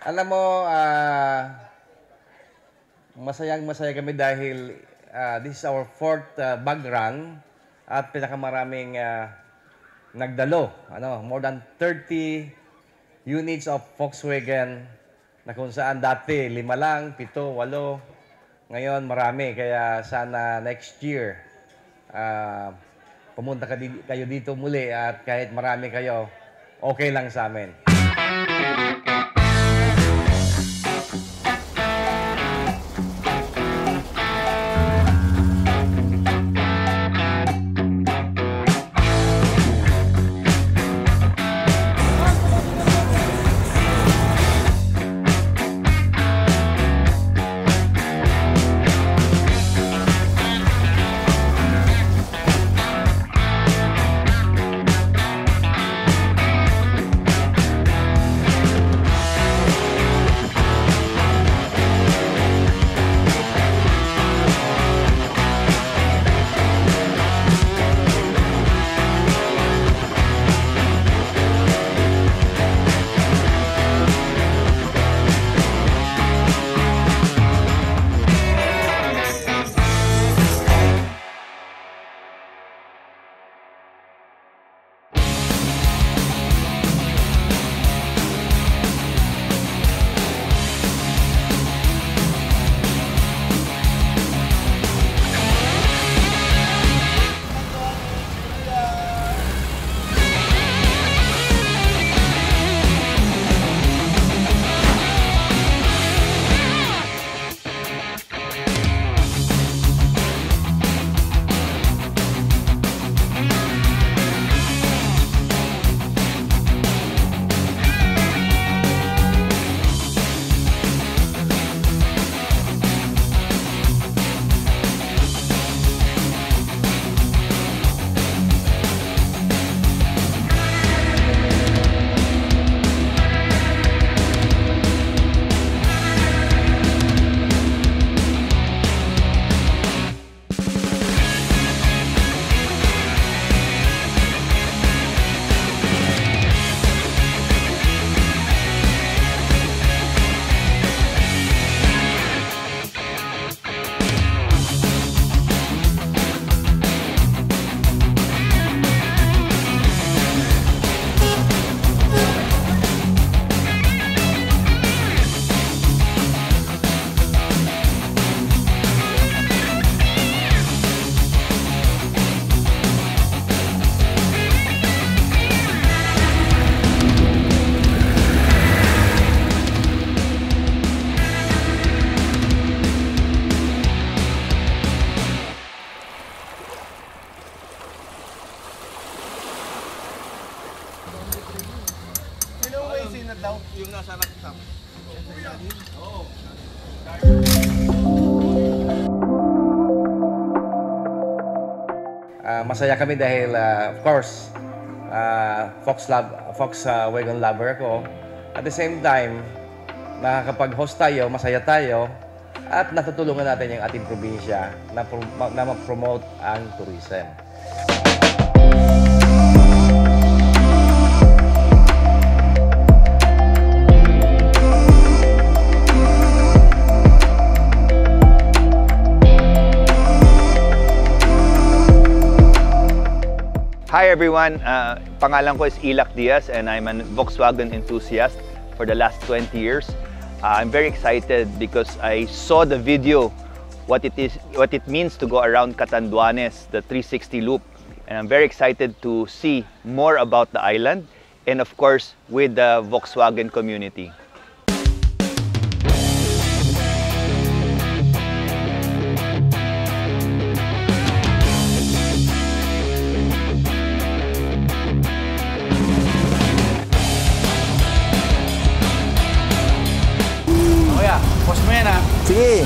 Alam mo, masayang-masaya kami dahil this is our fourth bag run at pinakamaraming nagdalo. More than 30 units of Volkswagen na kung saan dati 5 lang, 7, 8. Ngayon marami. Kaya sana next year pumunta kayo dito muli at kahit marami kayo, okay lang sa amin. Yung nasa nakasama. Oo. Masaya kami dahil, of course, Volkswagen lover ako. At the same time, nakakapag-host tayo, masaya tayo, at natutulungan natin yung ating probinsya na ma-promote ang tourism. Hi everyone, pangalan ko is Ilac Diaz and I'm a Volkswagen enthusiast for the last 20 years. I'm very excited because I saw the video, what it means to go around Catanduanes, the 360 loop. And I'm very excited to see more about the island and of course with the Volkswagen community. Post mo yan, ha? Sige.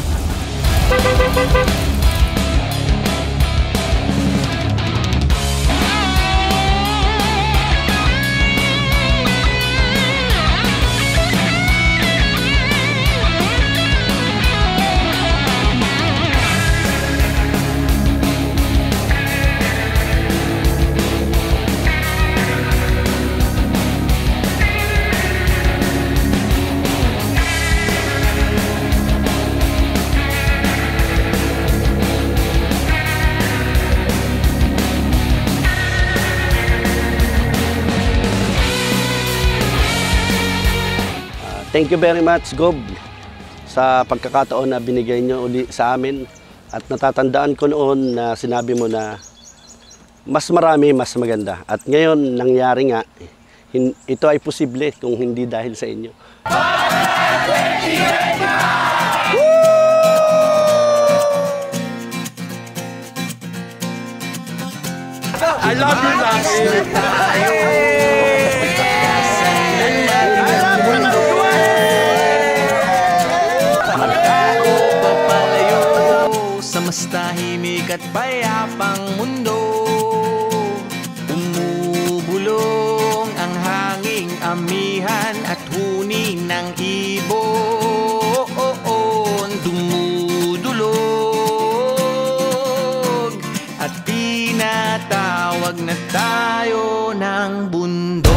Thank you very much, Gob, sa pagkakataon na binigay nyo uli sa amin. At natatandaan ko noon na sinabi mo na mas marami, mas maganda. At ngayon, nangyari nga, ito ay posible kung hindi dahil sa inyo. I love you, sa mas tahimik at payapang mundo, umubulong ang hanging amihan at huni ng ibon, dumudulog at tinatawag na tayo ng bundok.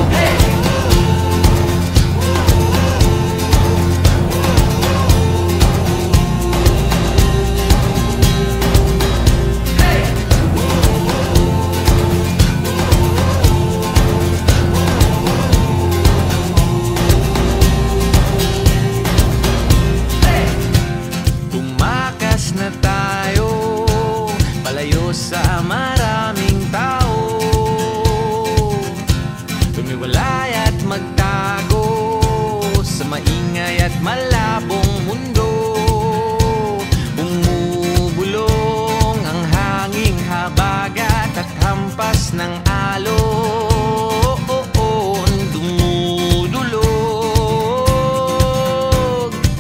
Na tayo palayo sa maraming tao, tumiwalay at magtago sa maingay at malabong mundo. Bumubulong ang hanging habagat at hampas ng alon, dumudulog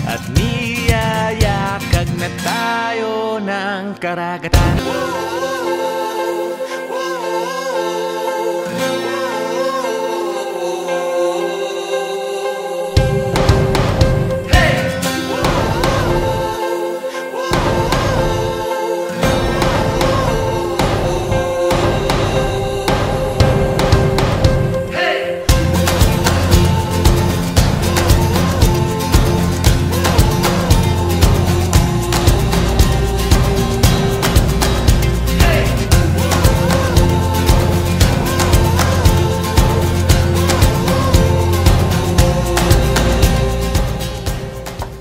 at niyayakag na tayo ng karagatan.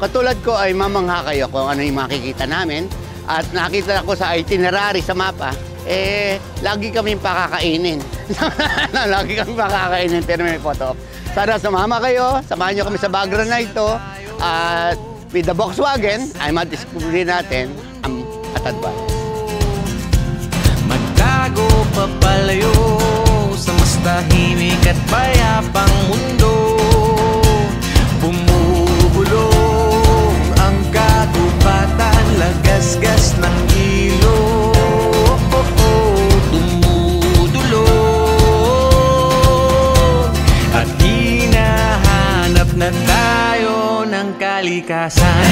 Katulad ko ay mamangha kayo kung ano yung makikita namin. At nakita ko sa itinerary sa mapa, lagi kaming pakakainin. Lagi kaming pakakainin pero may photo. Sana sumama kayo, samahan nyo kami sa bagra na ito. At with the Volkswagen, ay madiscovery natin ang Atadban. Magtago papalayo sa mas tahimik at payapang mundo. Bumubulong ang kagubatan, lagasgas ng ilog, dumudulog at hinahanap na tayo ng kalikasan.